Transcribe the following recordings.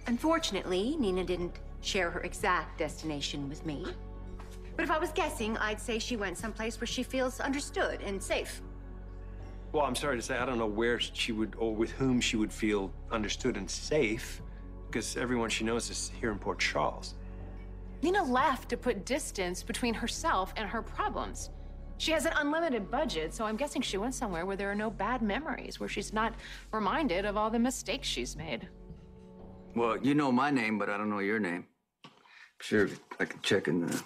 Unfortunately, Nina didn't share her exact destination with me. But if I was guessing, I'd say she went someplace where she feels understood and safe. Well, I'm sorry to say, I don't know where she would, or with whom she would feel understood and safe, because everyone she knows is here in Port Charles. Nina left to put distance between herself and her problems. She has an unlimited budget, so I'm guessing she went somewhere where there are no bad memories, where she's not reminded of all the mistakes she's made. Well, you know my name, but I don't know your name. Sure, I can check in the...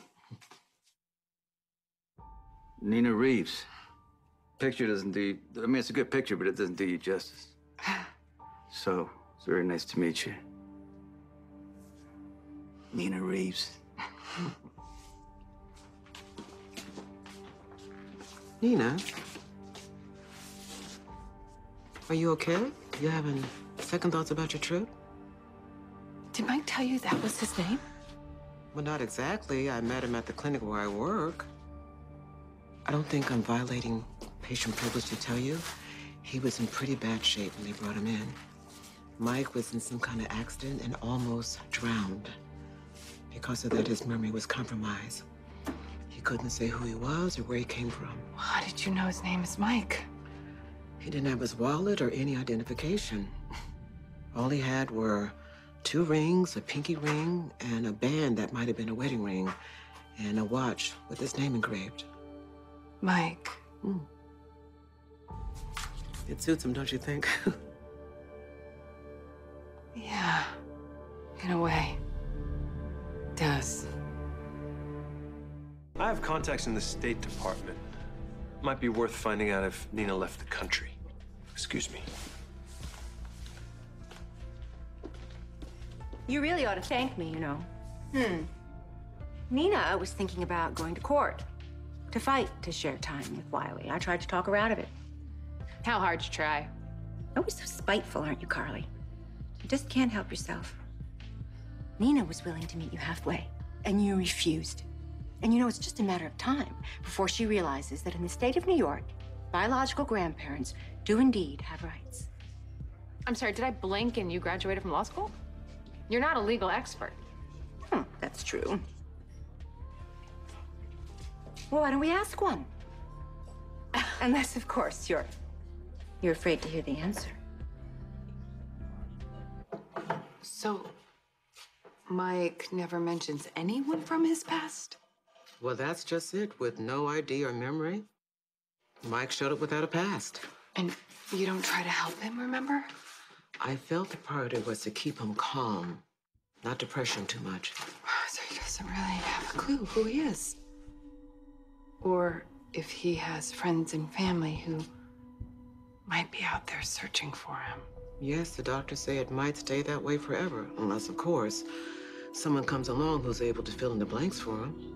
Nina Reeves. Picture doesn't do you... I mean, it's a good picture, but it doesn't do you justice. So, it's very nice to meet you. Nina Reeves. Nina? Are you okay? You having second thoughts about your trip? Did Mike tell you that was his name? Well, not exactly. I met him at the clinic where I work. I don't think I'm violating patient privilege to tell you. He was in pretty bad shape when they brought him in. Mike was in some kind of accident and almost drowned. Because of that, his memory was compromised. He couldn't say who he was or where he came from. How did you know his name is Mike? He didn't have his wallet or any identification. All he had were 2 rings, a pinky ring, and a band that might have been a wedding ring, and a watch with his name engraved. Mike. It suits him, don't you think? Yeah, in a way. It does. I have contacts in the State Department. Might be worth finding out if Nina left the country. Excuse me. You really ought to thank me, you know. Nina was thinking about going to court to fight to share time with Wiley. I tried to talk her out of it. How hard to try? Always so spiteful, aren't you, Carly? You just can't help yourself. Nina was willing to meet you halfway, and you refused. And you know, it's just a matter of time before she realizes that in the state of New York, biological grandparents do indeed have rights. I'm sorry, did I blink and you graduated from law school? You're not a legal expert. That's true. Well, why don't we ask one? Unless, of course, you're afraid to hear the answer. So, Mike never mentions anyone from his past? Well, that's just it. With no ID or memory, Mike showed up without a past. And you don't try to help him, remember? I felt the priority was to keep him calm, not to pressure him too much. So he doesn't really have a clue who he is. Or if he has friends and family who might be out there searching for him. Yes, the doctors say it might stay that way forever, unless, of course, someone comes along who's able to fill in the blanks for him.